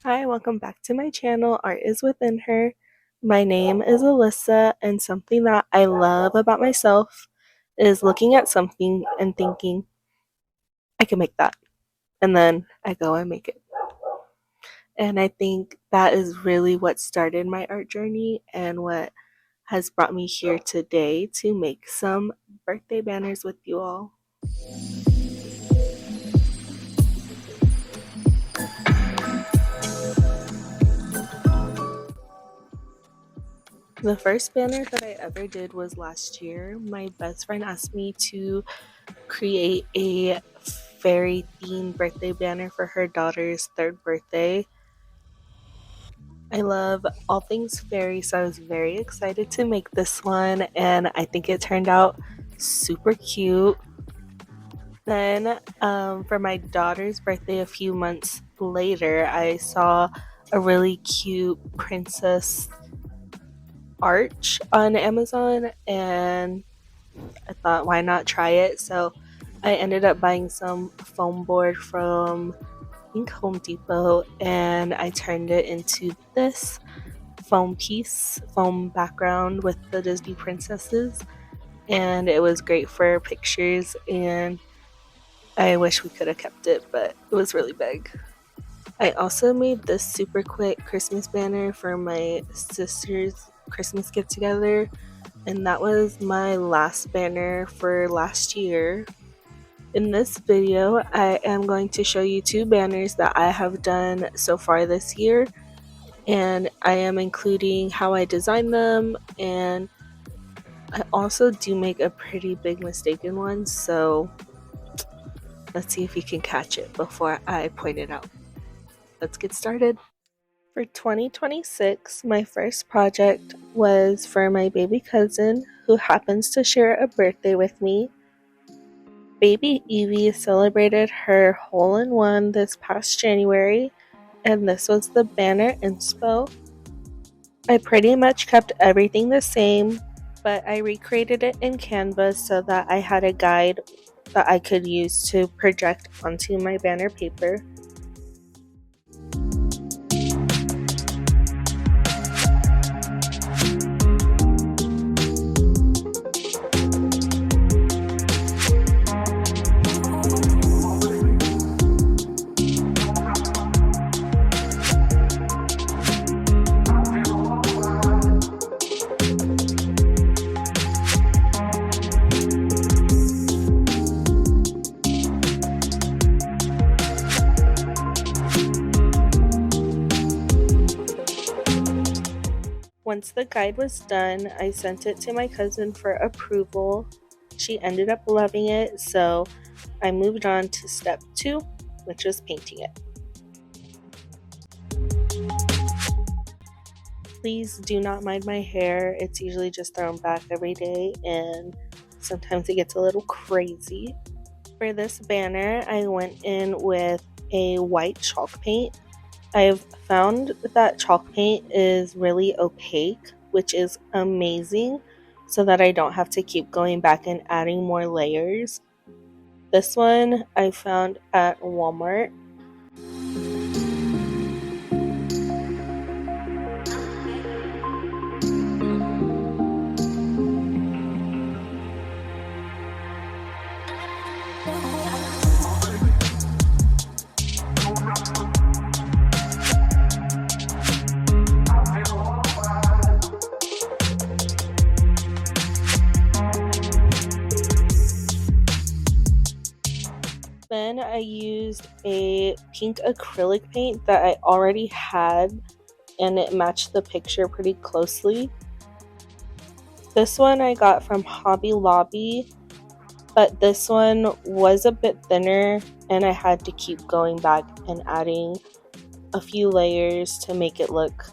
Hi, welcome back to my channel, Art is Within Her. My name is Alyssa, and something that I love about myself is looking at something and thinking, I can make that. And then I go and make it. And I think that is really what started my art journey and what has brought me here today to make some birthday banners with you all. The first banner that I ever did was last year. My best friend asked me to create a fairy themed birthday banner for her daughter's 3rd birthday. I love all things fairy, so I was very excited to make this one, and I think it turned out super cute. Then for my daughter's birthday a few months later, I saw a really cute princess arch on Amazon, and I thought, why not try it? So I ended up buying some foam board from, I think, Home Depot, and I turned it into this foam background with the Disney princesses, and it was great for pictures, and I wish we could have kept it, but it was really big. I also made this super quick Christmas banner for my sister's Christmas get together, and that was my last banner for last year. In this video, I am going to show you 2 banners that I have done so far this year, and I am including how I designed them, and I also do make a pretty big mistake in one, so let's see if you can catch it before I point it out. Let's get started. For 2026, my first project was for my baby cousin who happens to share a birthday with me. Baby Evie celebrated her hole-in-one this past January, and this was the banner inspo. I pretty much kept everything the same, but I recreated it in Canva so that I had a guide that I could use to project onto my banner paper. Once the guide was done, I sent it to my cousin for approval. She ended up loving it, so I moved on to step 2, which was painting it. Please do not mind my hair. It's usually just thrown back every day, and sometimes it gets a little crazy. For this banner, I went in with a white chalk paint. I've found that chalk paint is really opaque, which is amazing, so that I don't have to keep going back and adding more layers. This one I found at Walmart. Then I used a pink acrylic paint that I already had, and it matched the picture pretty closely. This one I got from Hobby Lobby, but this one was a bit thinner, and I had to keep going back and adding a few layers to make it look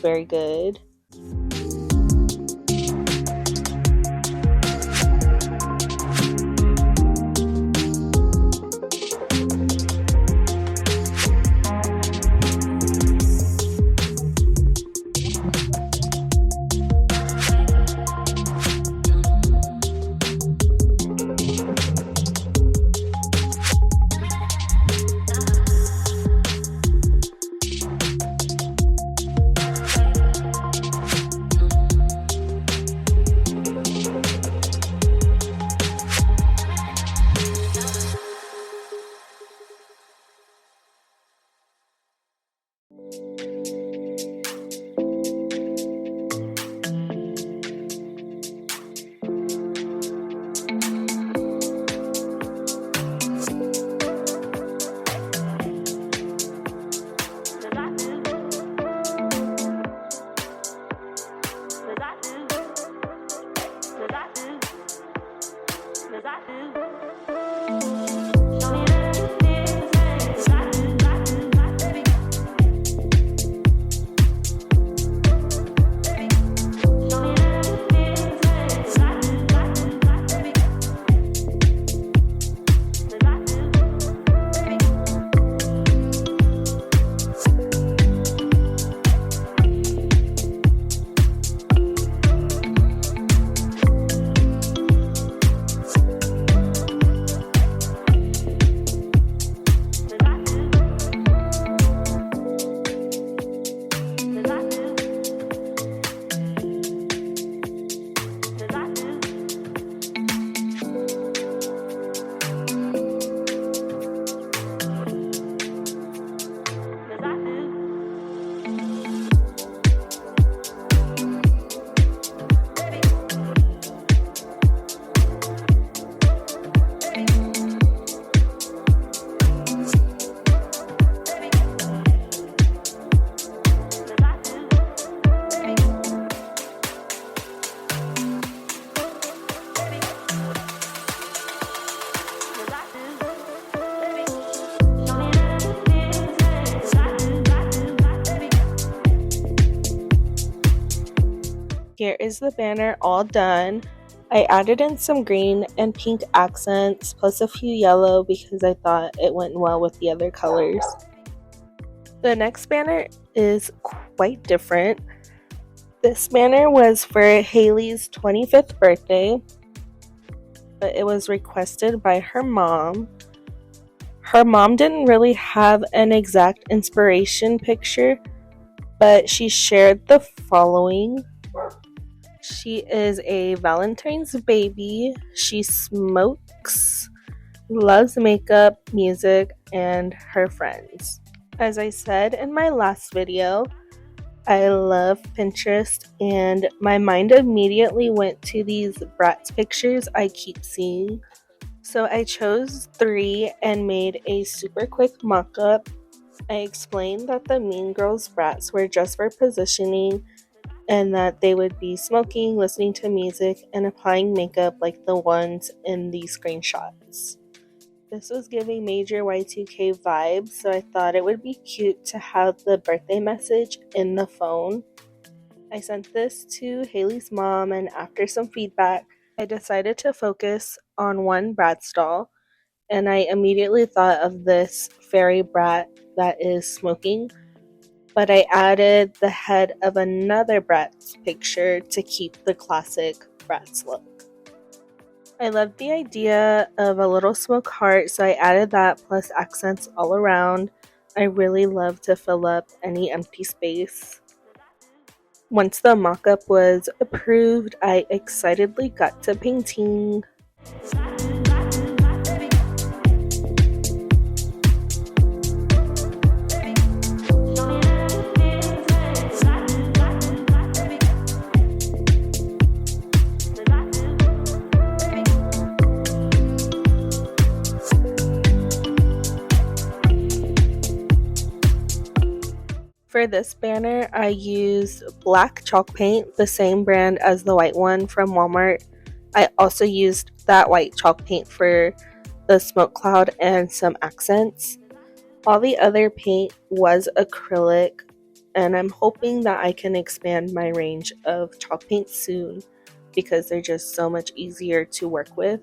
very good. Here is the banner all done. I added in some green and pink accents plus a few yellow because I thought it went well with the other colors. The next banner is quite different. This banner was for Haley's 25th birthday, but it was requested by her mom. Her mom didn't really have an exact inspiration picture, but she shared the following. She is a Valentine's baby. She smokes, loves makeup, music, and her friends. As I said in my last video, I love Pinterest, and my mind immediately went to these Bratz pictures I keep seeing. So I chose 3 and made a super quick mock-up. I explained that the Mean Girls Bratz were just for positioning and that they would be smoking, listening to music, and applying makeup like the ones in these screenshots. This was giving major Y2K vibes, so I thought it would be cute to have the birthday message in the phone. I sent this to Haley's mom, and after some feedback, I decided to focus on one Bratz doll, and I immediately thought of this fairy brat that is smoking, but I added the head of another Bratz picture to keep the classic Bratz look. I love the idea of a little smoke heart, so I added that plus accents all around. I really love to fill up any empty space. Once the mock-up was approved, I excitedly got to painting. For this banner, I used black chalk paint, the same brand as the white one from Walmart. I also used that white chalk paint for the smoke cloud and some accents. All the other paint was acrylic, and I'm hoping that I can expand my range of chalk paints soon because they're just so much easier to work with.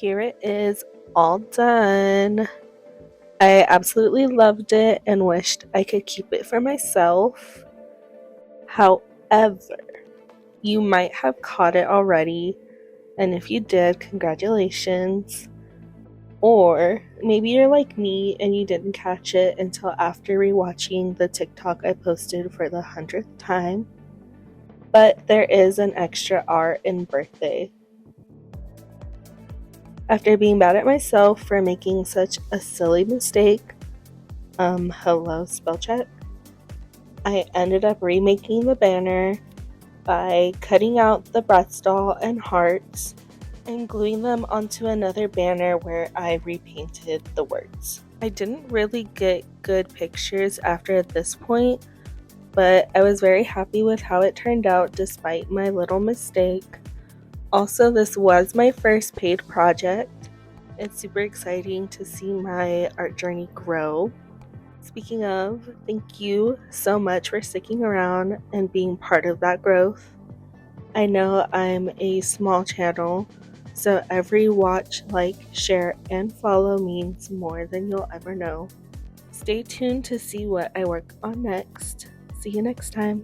here it is, all done. I absolutely loved it and wished I could keep it for myself. However, you might have caught it already, and if you did, congratulations. Or maybe you're like me and you didn't catch it until after rewatching the TikTok I posted for the 100th time. But there is an extra R in birthday. After being mad at myself for making such a silly mistake, hello spell check, I ended up remaking the banner by cutting out the breath doll and hearts and gluing them onto another banner where I repainted the words. I didn't really get good pictures after this point, but I was very happy with how it turned out despite my little mistake. Also, this was my first paid project. It's super exciting to see my art journey grow. Speaking of, thank you so much for sticking around and being part of that growth. I know I'm a small channel, so every watch, like, share, and follow means more than you'll ever know. Stay tuned to see what I work on next. See you next time.